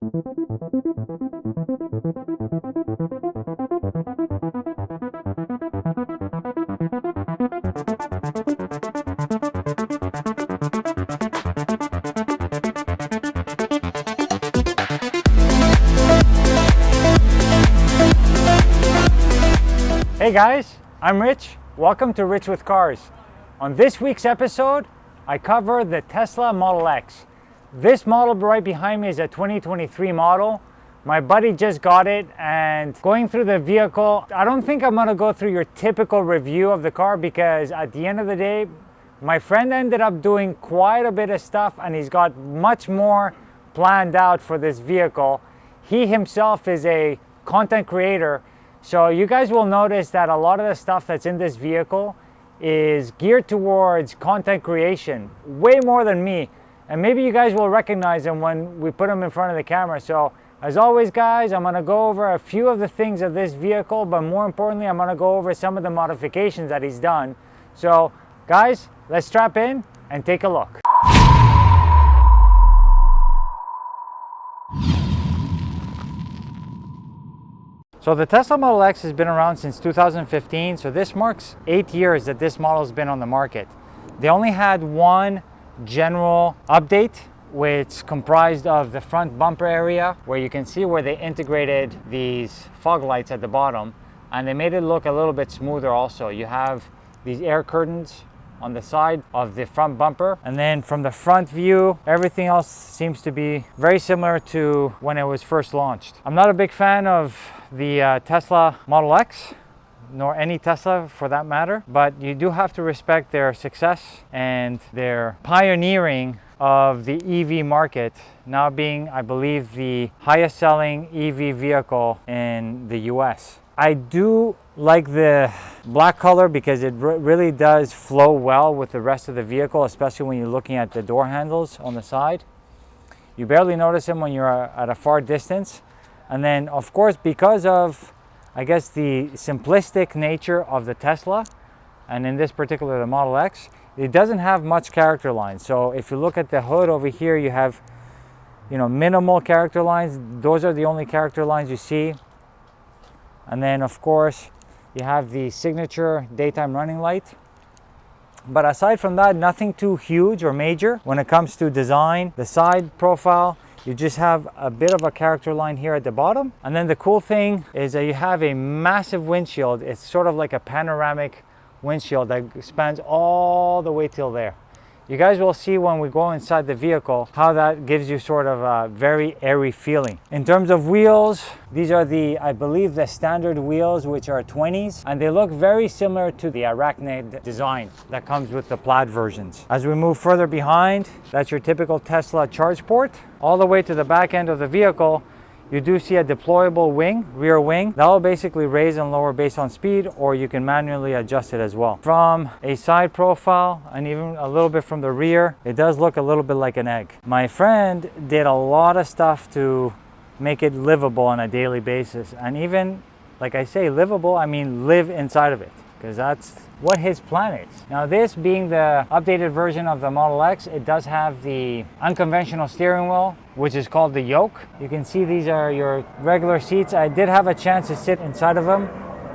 Hey guys, I'm Rich. Welcome to Rich with Cars. On this week's episode, I cover the Tesla Model X. This model right behind me is a 2023 model. My buddy just got it, and going through the vehicle, I don't think I'm gonna go through your typical review of the car, because at the end of the day, my friend ended up doing quite a bit of stuff and he's got much more planned out for this vehicle. He himself is a content creator. So you guys will notice that a lot of the stuff that's in this vehicle is geared towards content creation, way more than me. And maybe you guys will recognize him when we put him in front of the camera. So as always guys, I'm gonna go over a few of the things of this vehicle, but more importantly, I'm gonna go over some of the modifications that he's done. So guys, let's strap in and take a look. So the Tesla Model X has been around since 2015, so this marks 8 years that this model has been on the market. They only had one general update, which comprised of the front bumper area, where you can see where they integrated these fog lights at the bottom, and they made it look a little bit smoother also. You have these air curtains on the side of the front bumper, and then from the front view, everything else seems to be very similar to when it was first launched. I'm not a big fan of the Tesla Model X, nor any Tesla for that matter, but you do have to respect their success and their pioneering of the EV market, now being, I believe, the highest selling EV vehicle in the US. I do like the black color because it really does flow well with the rest of the vehicle, especially when you're looking at the door handles on the side. You barely notice them when you're at a far distance. And then of course, because of, I guess, the simplistic nature of the Tesla, and in this particular the Model X, it doesn't have much character lines. So if you look at the hood over here, you have, minimal character lines. Those are the only character lines you see. And then of course, you have the signature daytime running light. But aside from that, nothing too huge or major when it comes to design. The side profile, you just have a bit of a character line here at the bottom. And then the cool thing is that you have a massive windshield. It's sort of like a panoramic windshield that spans all the way till there. You guys will see when we go inside the vehicle how that gives you sort of a very airy feeling. In terms of wheels, these are I believe the standard wheels, which are 20s, and they look very similar to the Arachnid design that comes with the plaid versions. As we move further behind, that's your typical Tesla charge port. All the way to the back end of the vehicle, you do see a deployable wing, rear wing. That will basically raise and lower based on speed, or you can manually adjust it as well. From a side profile and even a little bit from the rear, it does look a little bit like an egg. My friend did a lot of stuff to make it livable on a daily basis. And even, like I say, livable, I mean live inside of it, because that's what his plan is. Now this being the updated version of the Model X, it does have the unconventional steering wheel, which is called the yoke. You can see these are your regular seats. I did have a chance to sit inside of them,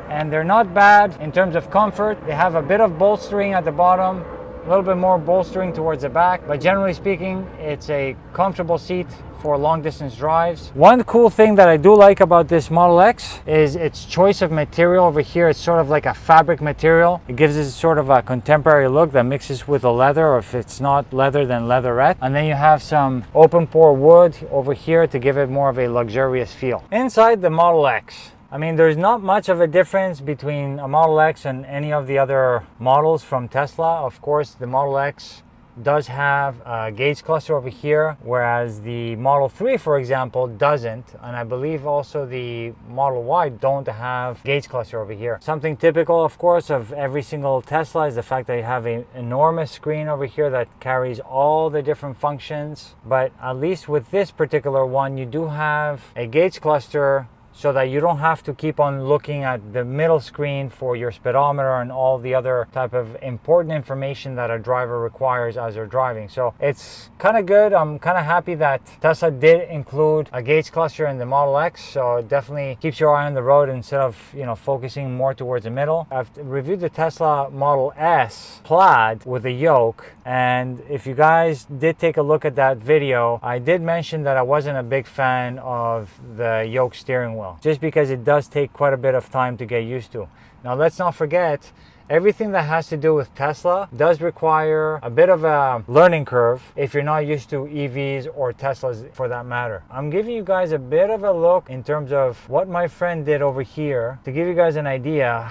and they're not bad in terms of comfort. They have a bit of bolstering at the bottom, a little bit more bolstering towards the back, but generally speaking, it's a comfortable seat for long distance drives. One cool thing that I do like about this Model X is its choice of material over here. It's sort of like a fabric material. It gives it sort of a contemporary look that mixes with a leather, or if it's not leather, then leatherette. And then you have some open pore wood over here to give it more of a luxurious feel. Inside the Model X, I mean, there's not much of a difference between a Model X and any of the other models from Tesla. Of course, the Model X does have a gauge cluster over here, whereas the Model 3, for example, doesn't. And I believe also the Model Y don't have gauge cluster over here. Something typical, of course, of every single Tesla is the fact that you have an enormous screen over here that carries all the different functions. But at least with this particular one, you do have a gauge cluster so that you don't have to keep on looking at the middle screen for your speedometer and all the other type of important information that a driver requires as they're driving. So it's kind of good. I'm kind of happy that Tesla did include a gauge cluster in the Model X, so it definitely keeps your eye on the road instead of, you know, focusing more towards the middle. I've reviewed the Tesla Model S Plaid with a yoke, and if you guys did take a look at that video, I did mention that I wasn't a big fan of the yoke steering wheel, just because it does take quite a bit of time to get used to. Now let's not forget, everything that has to do with Tesla does require a bit of a learning curve if you're not used to EVs or Teslas for that matter. I'm giving you guys a bit of a look in terms of what my friend did over here to give you guys an idea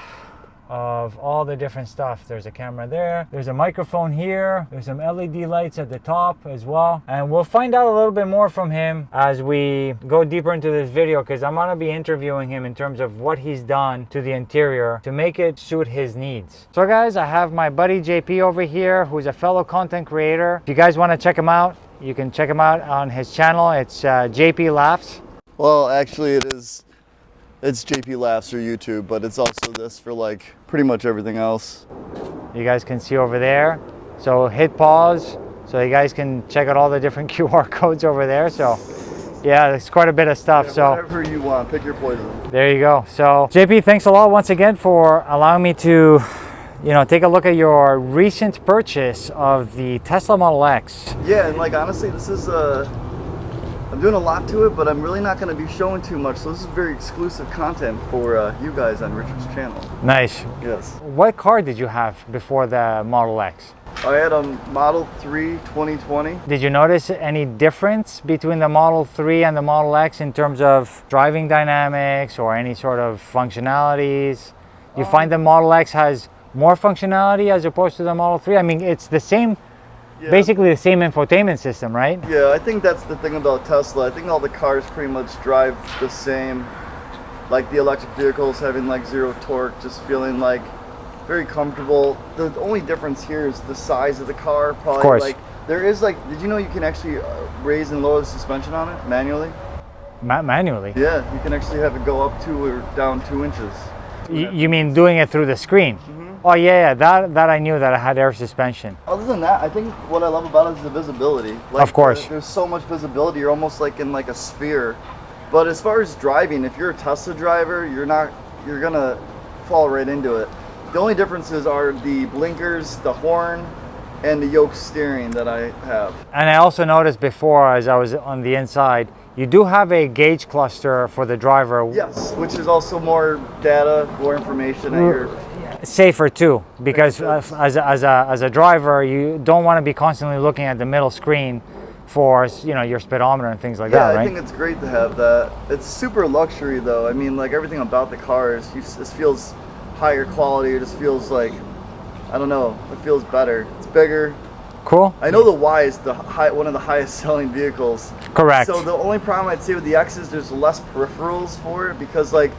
of all the different stuff. There's a camera there, there's a microphone here, there's some LED lights at the top as well, and we'll find out a little bit more from him as we go deeper into this video, because I'm gonna be interviewing him in terms of what he's done to the interior to make it suit his needs. So guys, I have my buddy JP over here, who's a fellow content creator. If you guys want to check him out, you can check him out on his channel. It's JP Laughs. Well, actually it's JP Laughs or YouTube, but it's also this for like pretty much everything else. You guys can see over there. So hit pause so you guys can check out all the different QR codes over there. So yeah, there's quite a bit of stuff. Yeah, so whatever you want, pick your poison. There you go. So JP, thanks a lot once again for allowing me to, you know, take a look at your recent purchase of the Tesla Model X. Yeah, and like honestly, this is I'm doing a lot to it, but I'm really not going to be showing too much. So this is very exclusive content for you guys on Richard's channel. Nice. Yes. What car did you have before the Model X? I had a Model 3 2020. Did you notice any difference between the Model 3 and the Model X in terms of driving dynamics or any sort of functionalities? You find the Model X has more functionality as opposed to the Model 3? I mean, it's the same. Yeah. Basically the same infotainment system, right? Yeah, I think that's the thing about Tesla. I think all the cars pretty much drive the same. Like the electric vehicles having like zero torque, just feeling like very comfortable. The only difference here is the size of the car. Probably, of course. Like there is like, did you know you can actually raise and lower the suspension on it manually? Manually? Yeah, you can actually have it go up 2 or down 2 inches. You mean doing it through the screen? Mm-hmm. Oh yeah, that I knew that I had air suspension. Other than that, I think what I love about it is the visibility. Like, of course. There's so much visibility, you're almost like in like a sphere. But as far as driving, if you're a Tesla driver, you're gonna fall right into it. The only differences are the blinkers, the horn, and the yoke steering that I have. And I also noticed before, as I was on the inside, you do have a gauge cluster for the driver. Yes, which is also more data, more information at your... Safer too, because as a driver, you don't want to be constantly looking at the middle screen for, you know, your speedometer and things like that, right? Yeah, I think it's great to have that. It's super luxury though. I mean, like everything about the car is, it feels higher quality. It just feels like, I don't know, it feels better. It's bigger. Cool. I know the Y is one of the highest selling vehicles. Correct. So the only problem I'd say with the X is there's less peripherals for it, because like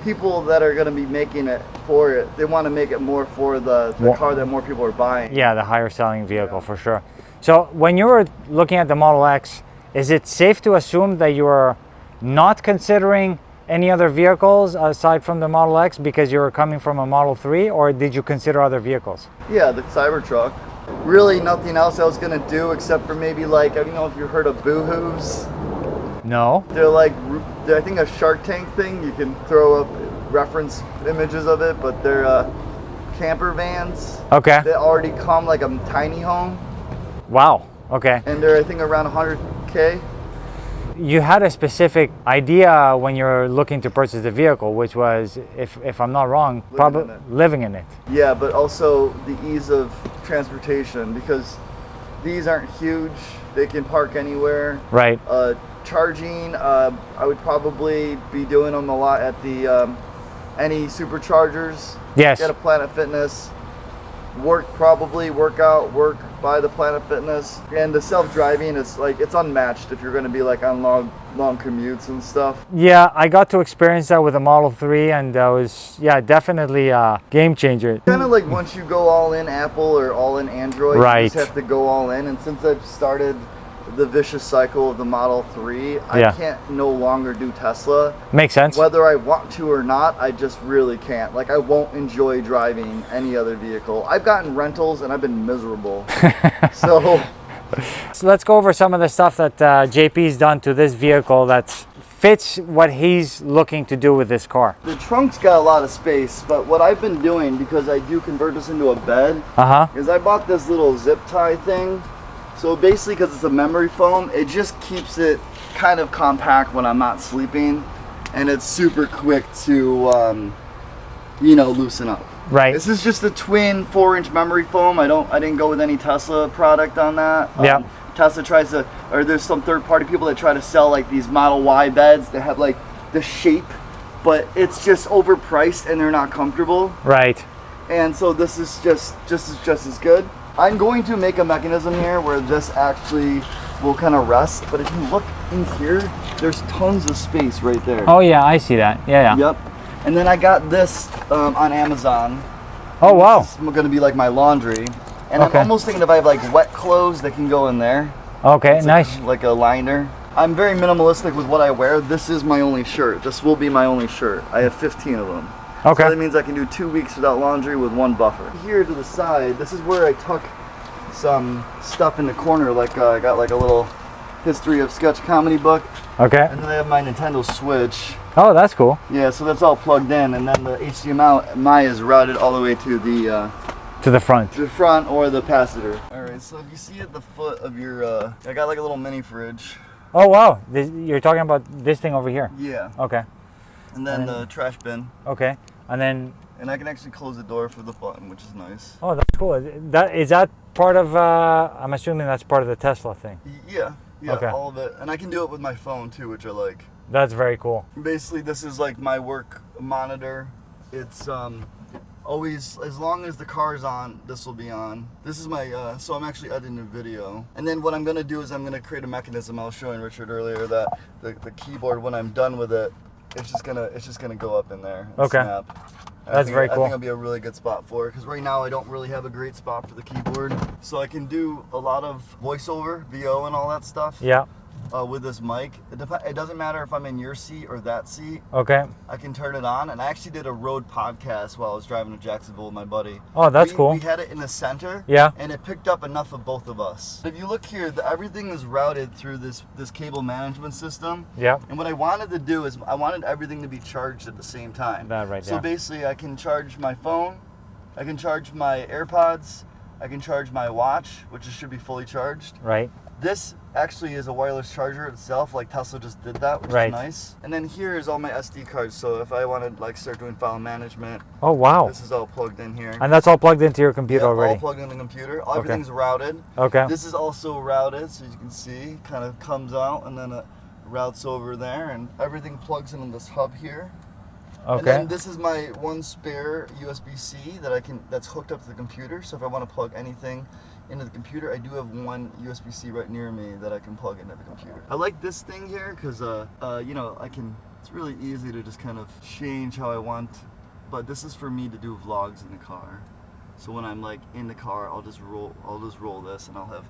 people that are going to be making it for it, they want to make it more for the car that more people are buying. Yeah, the higher selling vehicle, for sure. So when you were looking at the Model X, is it safe to assume that you are not considering any other vehicles aside from the Model X because you were coming from a Model 3, or did you consider other vehicles? Yeah, the Cybertruck. Really nothing else I was going to do except for maybe like, I don't know if you've heard of Boohoos. No. They're like, I think a Shark Tank thing. You can throw up reference images of it, but they're camper vans. Okay. They already come like a tiny home. Wow. Okay. And they're, I think, around 100K. You had a specific idea when you're looking to purchase the vehicle, which was, if I'm not wrong, probably living in it. Yeah, but also the ease of transportation, because these aren't huge. They can park anywhere. Right. Charging, I would probably be doing them a lot at the any superchargers. Yes. Get a Planet Fitness. Work by the Planet Fitness. And the self-driving is like, it's unmatched if you're going to be like on long commutes and stuff. Yeah, I got to experience that with the Model 3, and that was, yeah, definitely a game changer. Kind of like once you go all in Apple or all in Android, right, you just have to go all in. And since I've started the vicious cycle of the Model 3. I can't no longer do Tesla. Makes sense. Whether I want to or not, I just really can't. Like, I won't enjoy driving any other vehicle. I've gotten rentals and I've been miserable. So let's go over some of the stuff that JP's done to this vehicle that fits what he's looking to do with this car. The trunk's got a lot of space, but what I've been doing, because I do convert this into a bed, is I bought this little zip tie thing. So basically, because it's a memory foam, it just keeps it kind of compact when I'm not sleeping, and it's super quick to, you know, loosen up. Right. This is just a twin 4-inch memory foam. I didn't go with any Tesla product on that. Yeah. Tesla tries to, or there's some third-party people that try to sell like these Model Y beds that have like the shape, but it's just overpriced and they're not comfortable. Right. And so this is just as good. I'm going to make a mechanism here where this actually will kind of rest, but if you look in here, there's tons of space right there. Oh yeah, I see that. Yeah. Yep. And then I got this on Amazon. Oh wow. This is going to be like my laundry. And I'm almost thinking if I have like wet clothes that can go in there. Okay, nice. Like a liner. I'm very minimalistic with what I wear. This is my only shirt. This will be my only shirt. I have 15 of them. Okay. So that means I can do 2 weeks without laundry with one buffer. Here to the side, this is where I tuck some stuff in the corner. Like I got like a little history of sketch comedy book. Okay. And then I have my Nintendo Switch. Oh, that's cool. Yeah, so that's all plugged in, and then the HDMI is routed all the way to the front. To the front or the passenger. All right, so if you see at the foot of your, I got like a little mini fridge. Oh wow, you're talking about this thing over here. Yeah. Okay. And then the trash bin. Okay. And then. And I can actually close the door for the button, which is nice. Oh, that's cool. Is that part of? I'm assuming that's part of the Tesla thing. Yeah. Yeah. Okay. All of it, and I can do it with my phone too, which I like. That's very cool. Basically, this is like my work monitor. It's always, as long as the car's on, this will be on. This is my, so I'm actually editing a video. And then what I'm gonna do is I'm gonna create a mechanism I was showing Richard earlier that the keyboard, when I'm done with it, it's just gonna go up in there and snap. That's very cool. I think it'll be a really good spot for it, because right now I don't really have a great spot for the keyboard. So I can do a lot of voiceover, VO and all that stuff. Yeah. With this mic. It doesn't matter if I'm in your seat or that seat. Okay. I can turn it on, and I actually did a road podcast while I was driving to Jacksonville with my buddy. Oh, that's cool. We had it in the center. Yeah. And it picked up enough of both of us. If you look here, everything is routed through this cable management system. Yeah. And what I wanted to do is I wanted everything to be charged at the same time. That right there. So basically, I can charge my phone, I can charge my AirPods, I can charge my watch, which should be fully charged. Right. This actually is a wireless charger itself, like Tesla just did that, which is nice. And then here is all my SD cards, so if I want to like start doing file management, oh wow, this is all plugged in here. And that's all plugged into your computer already? All plugged in the computer. Everything's routed. Okay. This is also routed, so you can see, kind of comes out and then it routes over there, and everything plugs into this hub here. Okay. And then this is my one spare USB-C that's hooked up to the computer, so if I want to plug anything into the computer, I do have one USB-C right near me that I can plug into the computer. I like this thing here because, you know, it's really easy to just kind of change how I want, but this is for me to do vlogs in the car. So when I'm like in the car, I'll just roll this and I'll have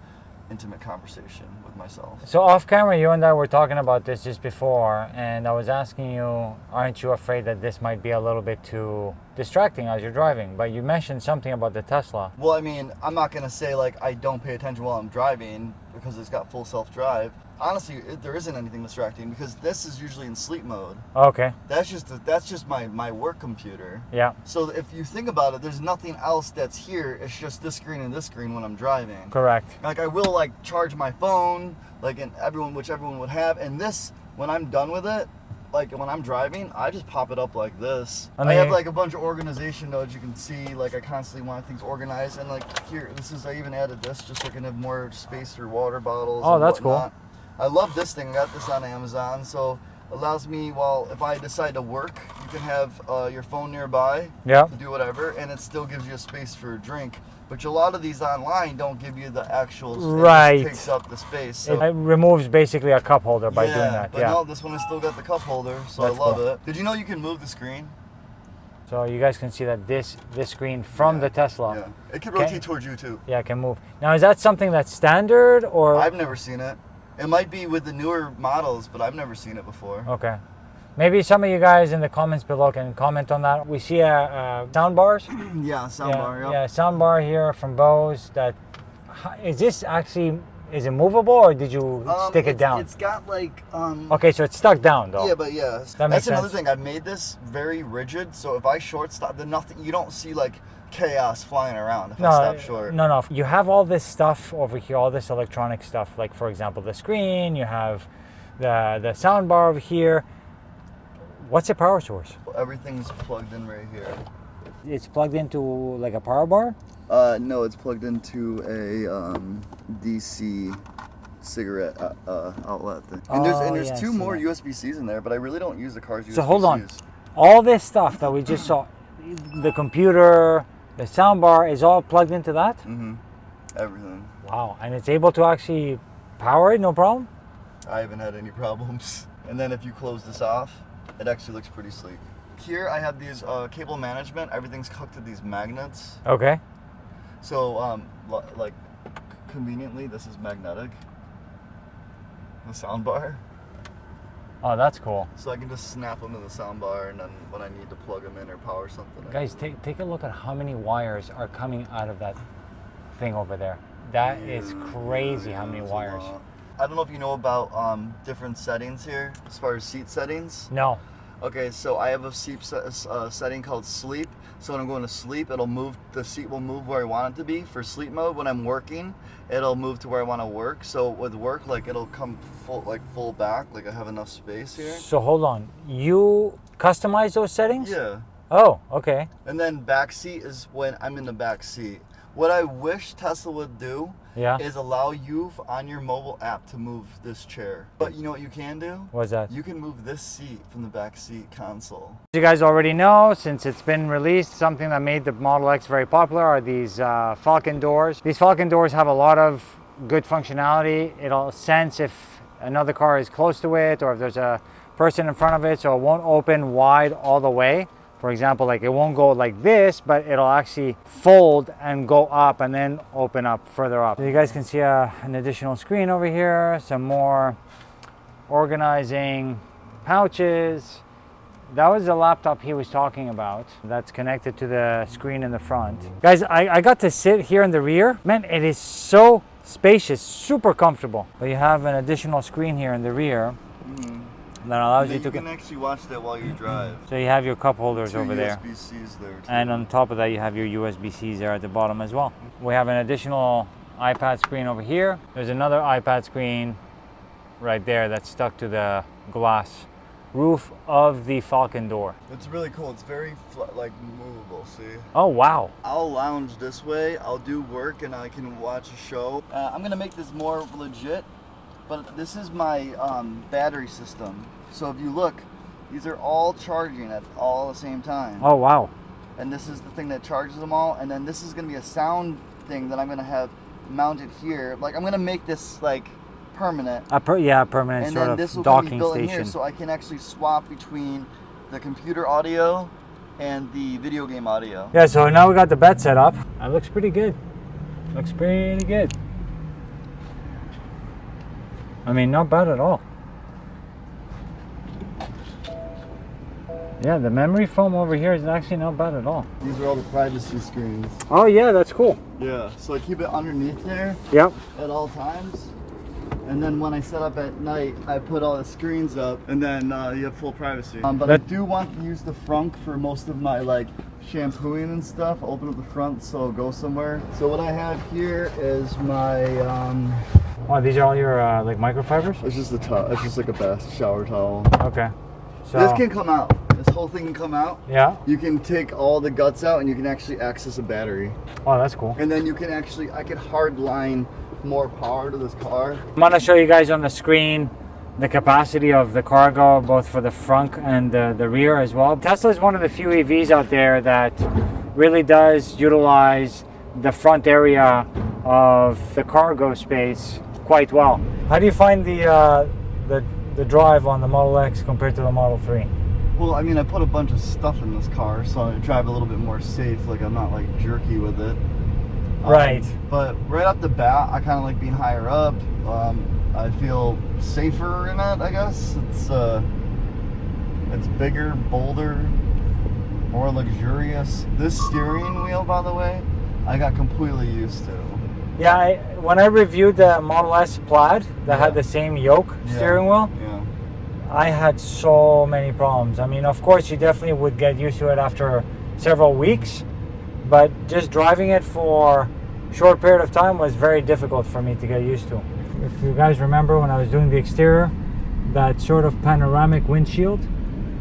intimate conversation with myself. So off camera, you and I were talking about this just before, and I was asking you, aren't you afraid that this might be a little bit too distracting as you're driving? But you mentioned something about the Tesla. Well, I mean, I'm not gonna say like I don't pay attention while I'm driving because it's got full self-drive. Honestly, there isn't anything distracting because this is usually in sleep mode. Okay. That's just my work computer. Yeah. So if you think about it, there's nothing else that's here. It's just this screen and this screen when I'm driving. Correct. Like I will like charge my phone, like which everyone would have, and this, when I'm done with it, like when I'm driving, I just pop it up like this. I have like a bunch of organization nodes you can see. Like I constantly want things organized, and like here, I even added this just so I can have more space for water bottles. Oh, and that's whatnot. cool. I love this thing. I got this on Amazon, so allows me, if I decide to work, you can have your phone nearby to do whatever, and it still gives you a space for a drink. But a lot of these online don't give you the actual space. It takes up the space. So. It removes basically a cup holder by doing that. But no, this one has still got the cup holder, so I love it. Did you know you can move the screen? So you guys can see that this screen from the Tesla. Yeah. It can rotate towards you too. Yeah, it can move. Now, is that something that's standard or? I've never seen it. It might be with the newer models, but I've never seen it before. Okay. Maybe some of you guys in the comments below can comment on that. We see sound bars. Yeah, soundbar. Yeah, sound bar here from Bose. Is this actually, is it movable or did you stick it down? It's got like Okay, so it's stuck down though. Yeah, but yeah. That makes That's another sense. thing. I've made this very rigid, so if I short stop, then nothing. You don't see like chaos flying around if I stop short. No. You have all this stuff over here, all this electronic stuff. Like for example, the screen. You have the sound bar over here. What's the power source? Everything's plugged in right here. It's plugged into like a power bar? No, it's plugged into a DC cigarette outlet thing. And there's two more USB-Cs in there, but I really don't use the car's USB-Cs. So hold on. All this stuff that we just saw, the computer, the sound bar is all plugged into that? Mm-hmm. Everything. Wow, and it's able to actually power it, no problem? I haven't had any problems. And then if you close this off, it actually looks pretty sleek. Here I have these cable management. Everything's hooked to these magnets. Okay. So, like, conveniently, this is magnetic. The sound bar. Oh, that's cool. So I can just snap them to the sound bar, and then when I need to plug them in or power something. Guys, take a look at how many wires are coming out of that thing over there. That is crazy how many wires. I don't know if you know about different settings here as far as seat settings. No. Okay, so I have a seat setting called sleep. So when I'm going to sleep, the seat will move where I want it to be. For sleep mode, when I'm working, it'll move to where I want to work. So with work, like it'll come full back, like I have enough space here. So hold on, you customize those settings? Yeah. Oh, okay. And then back seat is when I'm in the back seat. What I wish Tesla would do is allow you on your mobile app to move this chair. But you know what you can do? What's that? You can move this seat from the back seat console. As you guys already know, since it's been released, something that made the Model X very popular are these Falcon doors. These Falcon doors have a lot of good functionality. It'll sense if another car is close to it or if there's a person in front of it, so it won't open wide all the way. For example, like it won't go like this, but it'll actually fold and go up and then open up further up. So you guys can see an additional screen over here, some more organizing pouches. That was the laptop he was talking about. That's connected to the screen in the front. Guys, I got to sit here in the rear. Man, it is so spacious, super comfortable. But you have an additional screen here in the rear. That allows you to. You can actually watch that while you drive. So you have your cup holders over there. USB-Cs there too. And on top of that, you have your USB-Cs there at the bottom as well. We have an additional iPad screen over here. There's another iPad screen right there that's stuck to the glass roof of the Falcon door. It's really cool. It's very like movable. See? Oh wow! I'll lounge this way. I'll do work, and I can watch a show. I'm gonna make this more legit. But this is my battery system. So if you look, these are all charging at all the same time. Oh wow. And this is the thing that charges them all. And then this is gonna be a sound thing that I'm gonna have mounted here. Like I'm gonna make this like permanent. Permanent and sort then of this will docking be built station. in here, so I can actually swap between the computer audio and the video game audio. Yeah, so now we got the bed set up. That looks pretty good. Looks pretty good. I mean, not bad at all. Yeah, the memory foam over here is actually not bad at all. These are all the privacy screens. Oh yeah, that's cool. Yeah, so I keep it underneath there. Yep. At all times. And then when I set up at night, I put all the screens up, and then you have full privacy. But I do want to use the front for most of my like shampooing and stuff. Open up the front so it'll go somewhere. So what I have here is my Oh, these are all your like microfibers? It's just a towel. It's just like a bath shower towel. Okay. So this can come out. This whole thing can come out. Yeah. You can take all the guts out, and you can actually access a battery. Oh, that's cool. And then you can actually, I could hard line more power to this car. I'm gonna show you guys on the screen the capacity of the cargo, both for the front and the rear as well. Tesla is one of the few EVs out there that really does utilize the front area of the cargo space quite well. How do you find the drive on the Model X compared to the Model 3? Well, I mean, I put a bunch of stuff in this car, so I drive a little bit more safe. Like I'm not like jerky with it. Right. But right off the bat, I kind of like being higher up. I feel safer in it, I guess. It's bigger, bolder, more luxurious. This steering wheel, by the way, I got completely used to. Yeah, when I reviewed the Model S Plaid that had the same yoke steering wheel, I had so many problems. I mean, of course, you definitely would get used to it after several weeks, but just driving it for a short period of time was very difficult for me to get used to. If you guys remember when I was doing the exterior, that sort of panoramic windshield,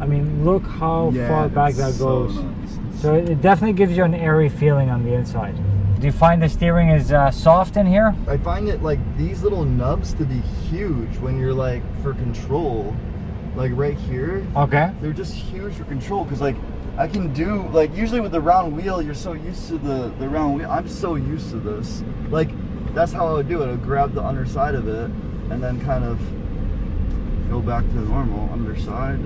I mean, look how far back that goes. So, nice. So it definitely gives you an airy feeling on the inside. Do you find the steering is soft in here? I find it like these little nubs to be huge when you're like for control, like right here. Okay. They're just huge for control because like I can do like usually with the round wheel you're so used to the round wheel. I'm so used to this. Like that's how I would do it. I would grab the underside of it and then kind of go back to the normal underside.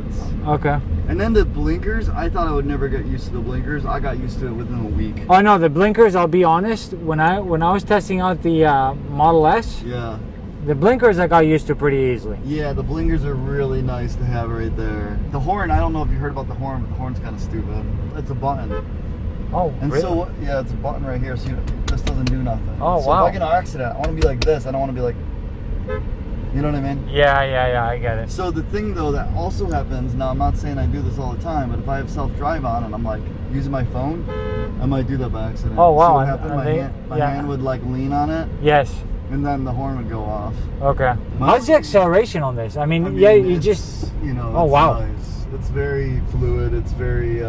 Okay. And then the blinkers, I thought I would never get used to the blinkers. I got used to it within a week. Oh no, the blinkers, I'll be honest, when I was testing out the Model S, the blinkers I got used to pretty easily. Yeah, the blinkers are really nice to have right there. The horn, I don't know if you heard about the horn, but the horn's kind of stupid. It's a button. Oh, and really? So yeah, it's a button right here, so this doesn't do nothing. Oh, so wow. if I get in an accident, I want to be like this. I don't want to be like, you know what I mean? Yeah, I get it. So the thing though that also happens, now I'm not saying I do this all the time, but if I have self-drive on and I'm like using my phone, I might do that by accident. Oh wow. So what happened, my hand would like lean on it. Yes. And then the horn would go off. Okay. How's the acceleration on this? I mean yeah, you just... You know, oh wow. Nice. It's very fluid, it's very...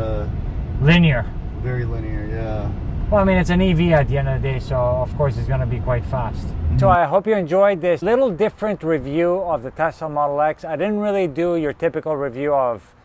linear. Very linear, yeah. Well, I mean, it's an EV at the end of the day, so of course it's going to be quite fast. So I hope you enjoyed this little different review of the Tesla Model X. I didn't really do your typical review of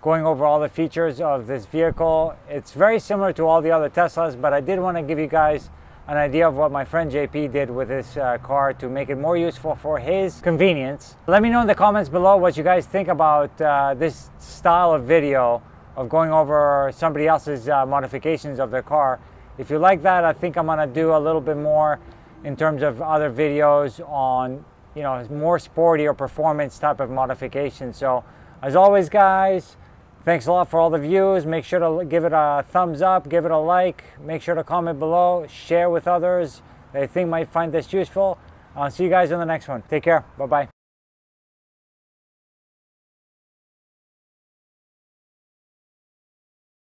going over all the features of this vehicle. It's very similar to all the other Teslas, but I did want to give you guys an idea of what my friend JP did with this car to make it more useful for his convenience. Let me know in the comments below what you guys think about this style of video of going over somebody else's modifications of their car. If you like that, I think I'm gonna do a little bit more in terms of other videos on, you know, more sporty or performance type of modifications. So as always guys, thanks a lot for all the views. Make sure to give it a thumbs up, give it a like, make sure to comment below, share with others that you think might find this useful. I'll see you guys in the next one. Take care, bye-bye.